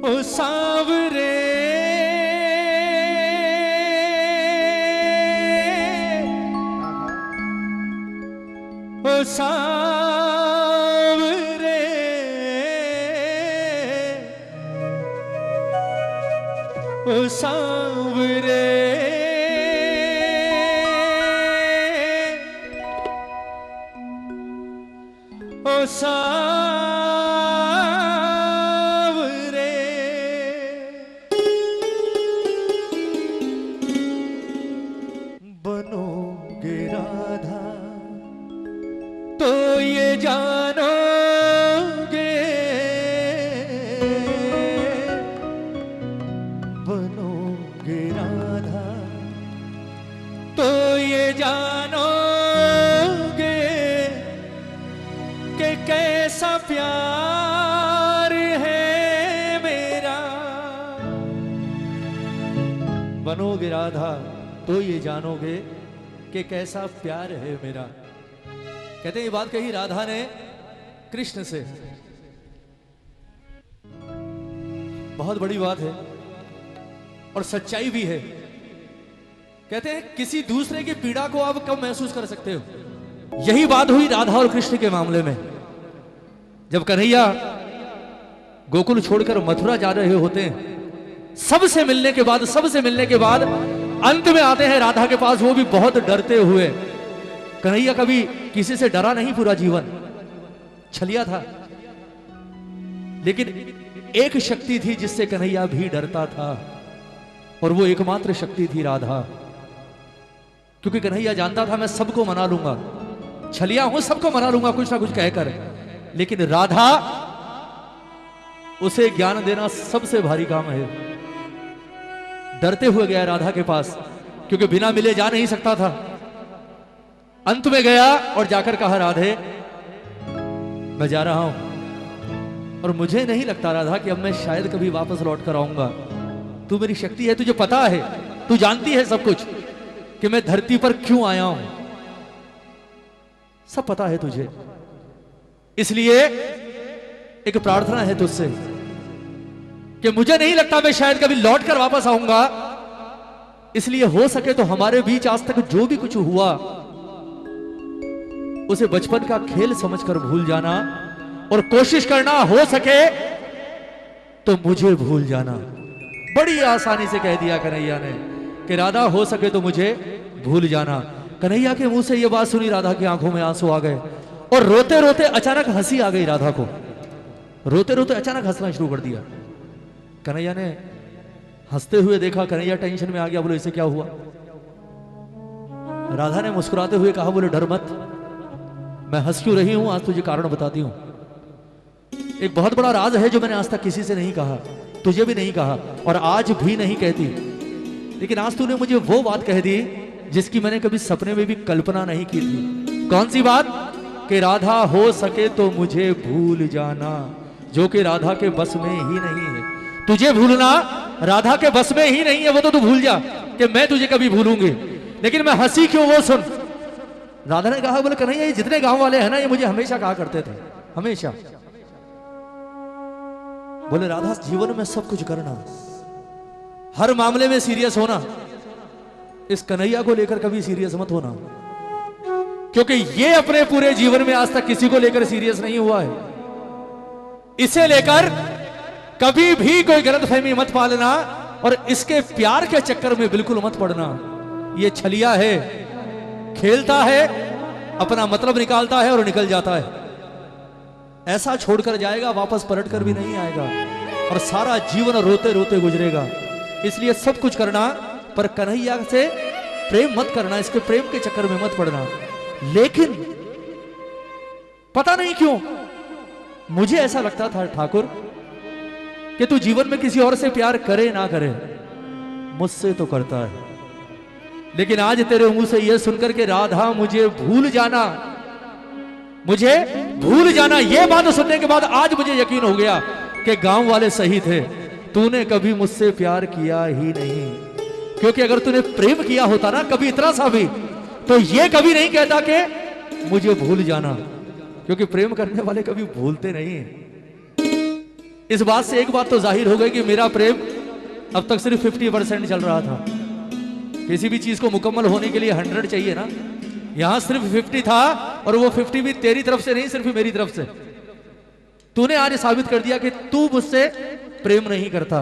ओ सांवरे ओ सांवरे ओ सांवरे ओ सांवरे बनोगे राधा तो ये जानोगे, बनोगे राधा तो ये जानोगे कि कैसा प्यार है मेरा। बनोगे राधा तो ये जानोगे कि कैसा प्यार है मेरा। कहते हैं ये बात कही राधा ने कृष्ण से, बहुत बड़ी बात है और सच्चाई भी है। कहते हैं किसी दूसरे की पीड़ा को आप कब महसूस कर सकते हो। यही बात हुई राधा और कृष्ण के मामले में। जब कन्हैया गोकुल छोड़कर मथुरा जा रहे होते हैं, सबसे मिलने के बाद अंत में आते हैं राधा के पास, वो भी बहुत डरते हुए। कन्हैया कभी किसी से डरा नहीं, पूरा जीवन छलिया था, लेकिन एक शक्ति थी जिससे कन्हैया भी डरता था, और वो एकमात्र शक्ति थी राधा। क्योंकि कन्हैया जानता था मैं सबको मना लूंगा, छलिया हूं, सबको मना लूंगा कुछ ना कुछ कहकर, लेकिन राधा, उसे ज्ञान देना सबसे भारी काम है। डरते हुए गया राधा के पास, क्योंकि बिना मिले जा नहीं सकता था। अंत में गया और जाकर कहा राधे मैं जा रहा हूं, और मुझे नहीं लगता राधा कि अब मैं शायद कभी वापस लौट कर आऊंगा। तू मेरी शक्ति है, तुझे पता है, तू जानती है सब कुछ कि मैं धरती पर क्यों आया हूं, सब पता है तुझे। इसलिए एक प्रार्थना है तुझसे कि मुझे नहीं लगता मैं शायद कभी लौट कर वापस आऊंगा। इसलिए हो सके तो हमारे बीच आज तक जो भी कुछ हुआ उसे बचपन का खेल समझकर भूल जाना, और कोशिश करना हो सके तो मुझे भूल जाना। बड़ी आसानी से कह दिया कन्हैया ने कि राधा हो सके तो मुझे भूल जाना। कन्हैया के मुंह से यह बात सुनी राधा की आंखों में आंसू आ गए, और रोते रोते अचानक हंसी आ गई राधा को। रोते रोते अचानक हंसना शुरू कर दिया। कन्हैया ने हंसते हुए देखा, कन्हैया टेंशन में आ गया, बोले इसे क्या हुआ। राधा ने मुस्कुराते हुए कहा, बोले डर मत, मैं हंस क्यों रही हूं आज तुझे कारण बताती हूं। एक बहुत बड़ा राज है जो मैंने आज तक किसी से नहीं कहा, तुझे भी नहीं कहा और आज भी नहीं कहती, लेकिन आज तूने मुझे वो बात कह दी जिसकी मैंने कभी सपने में भी कल्पना नहीं की थी। कौन सी बात? कि राधा हो सके तो मुझे भूल जाना, जो कि राधा के बस में ही नहीं है। तुझे भूलना राधा के बस में ही नहीं है, वो तो तू भूल जा कि मैं तुझे कभी भूलूंगी। लेकिन मैं हंसी क्यों वो सुन। राधा ने कहा, बोले कन्हैया ये जितने गांव वाले हैं ना, ये मुझे हमेशा कहा करते थे, हमेशा। बोले राधा जीवन में सब कुछ करना, हर मामले में सीरियस होना, इस कन्हैया को लेकर कभी सीरियस मत होना, क्योंकि ये अपने पूरे जीवन में आज तक किसी को लेकर सीरियस नहीं हुआ है। इसे लेकर कभी भी कोई गलतफहमी मत पालना, और इसके प्यार के चक्कर में बिल्कुल मत पड़ना। ये छलिया है, खेलता है, अपना मतलब निकालता है और निकल जाता है। ऐसा छोड़कर जाएगा, वापस पलट कर भी नहीं आएगा, और सारा जीवन रोते रोते गुजरेगा। इसलिए सब कुछ करना, पर कन्हैया से प्रेम मत करना, इसके प्रेम के चक्कर में मत पड़ना। लेकिन पता नहीं क्यों मुझे ऐसा लगता था ठाकुर कि तू जीवन में किसी और से प्यार करे ना करे, मुझसे तो करता है। लेकिन आज तेरे मुंह से यह सुनकर के राधा मुझे भूल जाना, मुझे भूल जाना, यह बात सुनने के बाद आज मुझे यकीन हो गया कि गांव वाले सही थे, तूने कभी मुझसे प्यार किया ही नहीं। क्योंकि अगर तूने प्रेम किया होता ना कभी इतना सा भी, तो ये कभी नहीं कहता कि मुझे भूल जाना, क्योंकि प्रेम करने वाले कभी भूलते नहीं। इस बात से एक बात तो जाहिर हो गई कि मेरा प्रेम अब तक सिर्फ 50% चल रहा था। किसी भी चीज को मुकम्मल होने के लिए 100 चाहिए ना, यहां सिर्फ 50 था, और वो 50 भी तेरी तरफ से नहीं, सिर्फ मेरी तरफ से। तूने आज साबित कर दिया कि तू मुझसे प्रेम नहीं करता।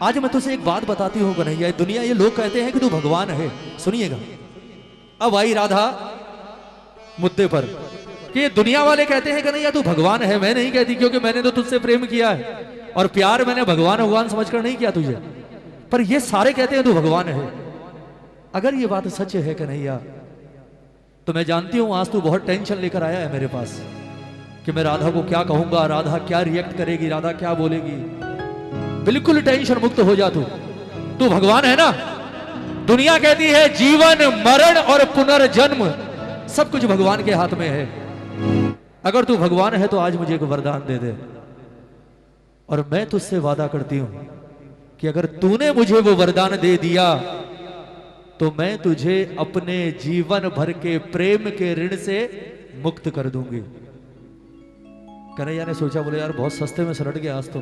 आज मैं तुझसे एक बात बताती हूं कन्हैया, दुनिया ये लोग कहते हैं कि तू भगवान है। सुनिएगा, अब आई राधा मुद्दे पर कि दुनिया वाले कहते हैं कन्हैया तू भगवान है। मैं नहीं कहती, क्योंकि मैंने तो तुझसे प्रेम किया है, और प्यार मैंने भगवान भगवान समझकर नहीं किया तुझे। पर ये सारे कहते हैं तू भगवान है। अगर ये बात सच है कन्हैया, तो मैं जानती हूं आज तू बहुत टेंशन लेकर आया है मेरे पास कि मैं राधा को क्या कहूंगा, राधा क्या रिएक्ट करेगी, राधा क्या बोलेगी। बिल्कुल टेंशन मुक्त हो जा तू भगवान है ना। दुनिया कहती है जीवन मरण और पुनर्जन्म सब कुछ भगवान के हाथ में है। अगर तू भगवान है तो आज मुझे एक वरदान दे दे, और मैं तुझसे वादा करती हूं कि अगर तूने मुझे वो वरदान दे दिया तो मैं तुझे अपने जीवन भर के प्रेम के ऋण से मुक्त कर दूंगी। कन्हैया ने सोचा, बोले यार बहुत सस्ते में सलट गया आज तो,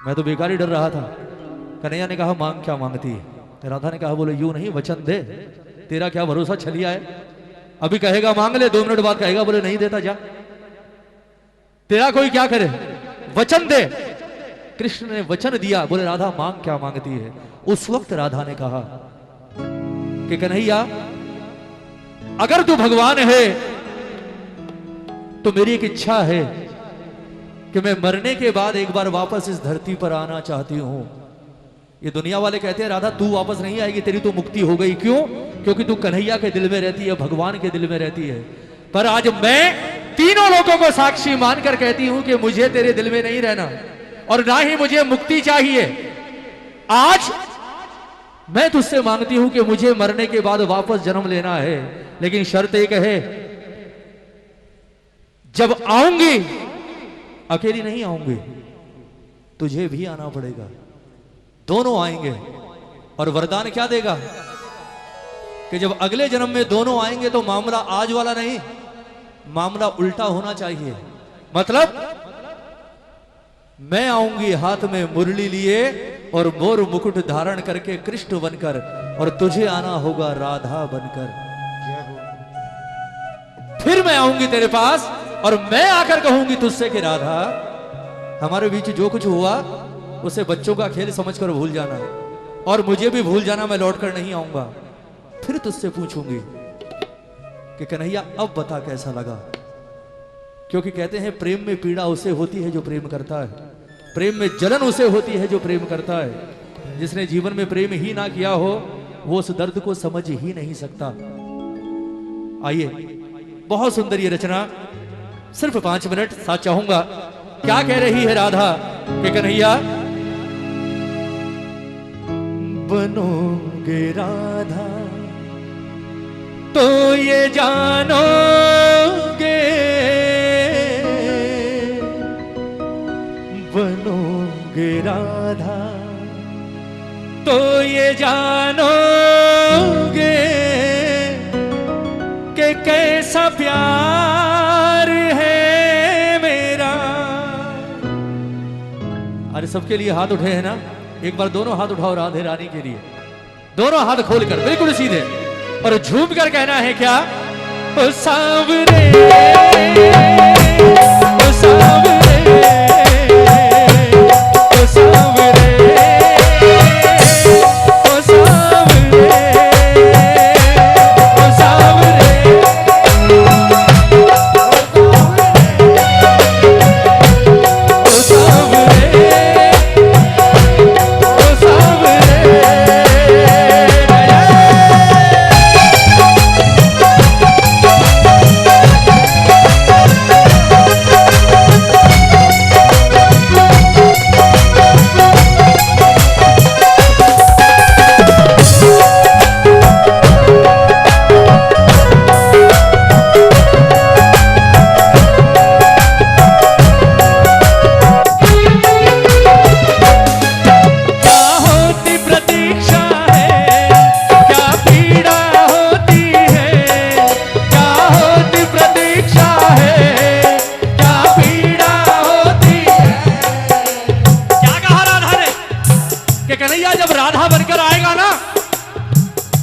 मैं तो बेकार ही डर रहा था। कन्हैया ने कहा मांग क्या मांगती है। राधा ने कहा बोले यूं नहीं, वचन दे, तेरा क्या भरोसा छलिया है, अभी कहेगा मांग ले, 2 मिनट बाद कहेगा बोले नहीं देता जा, तेरा कोई क्या करे, वचन दे। कृष्ण ने वचन दिया, बोले राधा मांग क्या मांगती है। उस वक्त राधा ने कहा कि कन्हैया अगर तू भगवान है तो मेरी एक इच्छा है कि मैं मरने के बाद एक बार वापस इस धरती पर आना चाहती हूं। ये दुनिया वाले कहते हैं राधा तू वापस नहीं आएगी, तेरी तो मुक्ति हो गई। क्यों? क्योंकि तू कन्हैया के दिल में रहती है, भगवान के दिल में रहती है। पर आज मैं तीनों लोगों को साक्षी मानकर कहती हूं कि मुझे तेरे दिल में नहीं रहना, और ना ही मुझे मुक्ति चाहिए। आज मैं तुझसे मांगती हूं कि मुझे मरने के बाद वापस जन्म लेना है, लेकिन शर्त एक है, जब आऊंगी अकेली नहीं आऊंगी, तुझे भी आना पड़ेगा, दोनों आएंगे। और वरदान क्या देगा कि जब अगले जन्म में दोनों आएंगे तो मामला आज वाला नहीं, मामला उल्टा होना चाहिए। मतलब मैं आऊंगी हाथ में मुरली लिए और मोर मुकुट धारण करके कृष्ण बनकर, और तुझे आना होगा राधा बनकर। फिर मैं आऊंगी तेरे पास और मैं आकर कहूंगी तुझसे कि राधा हमारे बीच जो कुछ हुआ उसे बच्चों का खेल समझकर भूल जाना, और मुझे भी भूल जाना, मैं लौट कर नहीं आऊंगा। फिर तुझसे पूछूंगी कि कन्हैया अब बता कैसा लगा। क्योंकि कहते हैं प्रेम में पीड़ा उसे होती है जो प्रेम करता है, प्रेम में जलन उसे होती है जो प्रेम करता है। जिसने जीवन में प्रेम ही ना किया हो वो उस दर्द को समझ ही नहीं सकता। आइए, बहुत सुंदर ये रचना, सिर्फ 5 मिनट साथ चाहूंगा। क्या कह रही है राधा कि कन्हैया बनोगे राधा तो ये जानोगे, बनोगे राधा तो ये जानोगे कि कैसा प्यार है मेरा। अरे सबके लिए हाथ उठे हैं ना, एक बार दोनों हाथ उठाओ राधे रानी के लिए, दोनों हाथ खोलकर बिल्कुल सीधे, और झूम कर कहना है क्या, ओ सांवरे ओ सांवरे ओ सांवरे ओ सांवरे ओ सांवरे ओ सांवरे जब राधा बनकर आएगा ना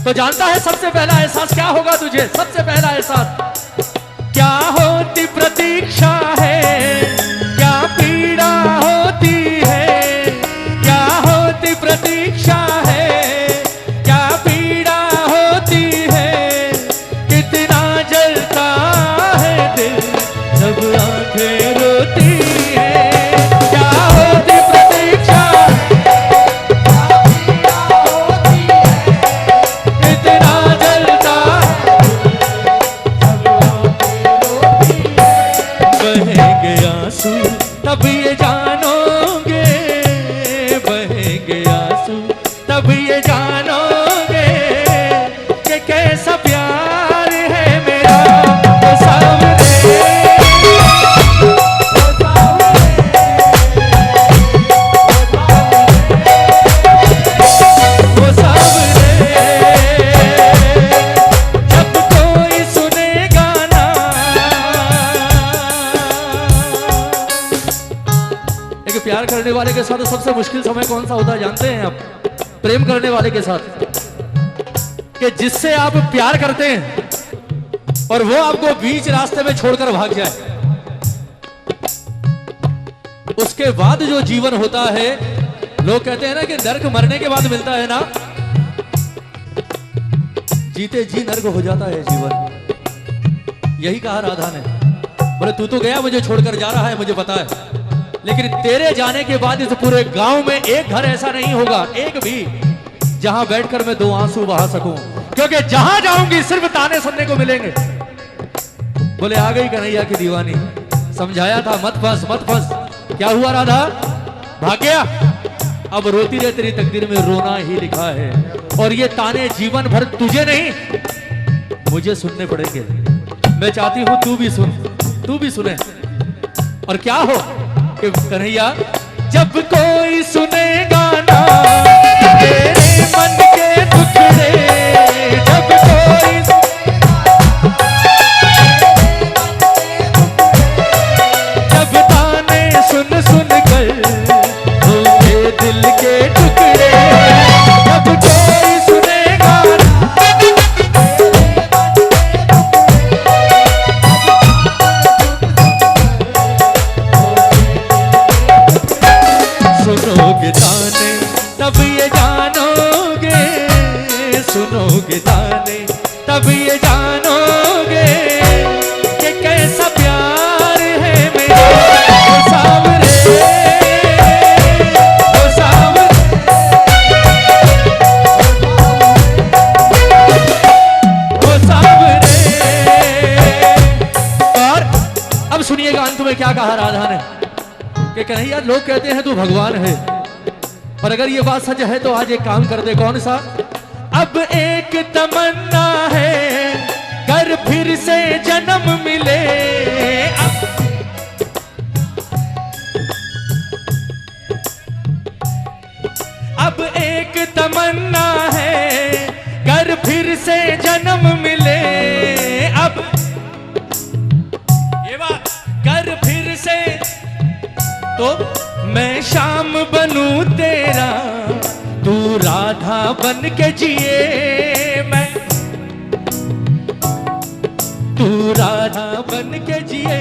तो जानता है सबसे पहला एहसास क्या होगा तुझे? सबसे पहला एहसास क्या होती प्रतीक्षा है, क्या पीड़ा होती है, क्या होती प्रतीक्षा है, क्या पीड़ा होती है, कितना जलता है दिल जब आंखें रोती है। क्या होती प्रतीक्षा, कितना जलता बहेंगे आंसू तब ये जानोगे, बहेंगे आंसू तब ये जानोगे कि कैसा प्यार है मेरा वो सामने, वो सामने। जब कोई सुनेगा ना, एक प्यार करने वाले के साथ सबसे मुश्किल समय कौन सा होता है जानते हैं आप? प्रेम करने वाले के साथ, कि जिससे आप प्यार करते हैं और वो आपको बीच रास्ते में छोड़कर भाग जाए। उसके बाद जो जीवन होता है, लोग कहते हैं ना कि नर्क मरने के बाद मिलता है ना, जीते जी नर्क हो जाता है जीवन। यही कहा राधा ने। बोले तू तो गया मुझे छोड़कर जा रहा है, मुझे पता है, लेकिन तेरे जाने के बाद इस पूरे गांव में एक घर ऐसा नहीं होगा, एक भी, जहां बैठकर मैं दो आंसू बहा सकूं, क्योंकि जहां जाऊंगी सिर्फ ताने सुनने को मिलेंगे। बोले आ गई कन्हैया की दीवानी, समझाया था मत फंस मत फंस, क्या हुआ राधा? भाग गया। अब रोती रहे, तेरी तकदीर में रोना ही लिखा है, और ये ताने जीवन भर तुझे नहीं मुझे सुनने पड़ेंगे। मैं चाहती हूं तू भी सुन, तू भी सुने। और क्या हो कि कन्हैया जब कोई सुनेगा ना तेरे मन के टुकड़े, जब कोई जब ताने सुन सुन कर होंगे दिल के टुकड़े, जब कोई सुनेगा ना सुनोगे ताने तब ये जानोगे, सुनोगे ताने तब ये जानोगे कि कैसा प्यार है मेरा वो सावरे, वो सावरे, वो सावरे। और अब सुनिएगा अंत में क्या कहा राधा ने कि कन्हैया लोग कहते हैं तू भगवान है, और अगर ये बात सच है तो आज एक काम कर दे। कौन सा? अब एक तमन्ना है कर फिर से जन्म मिले, अब एक तमन्ना है कर फिर से जन्म मिले, अब ये बात कर फिर से तो मैं शाम बनूं तेरा, तू राधा बन के जिए, मैं तू राधा बन के जिए,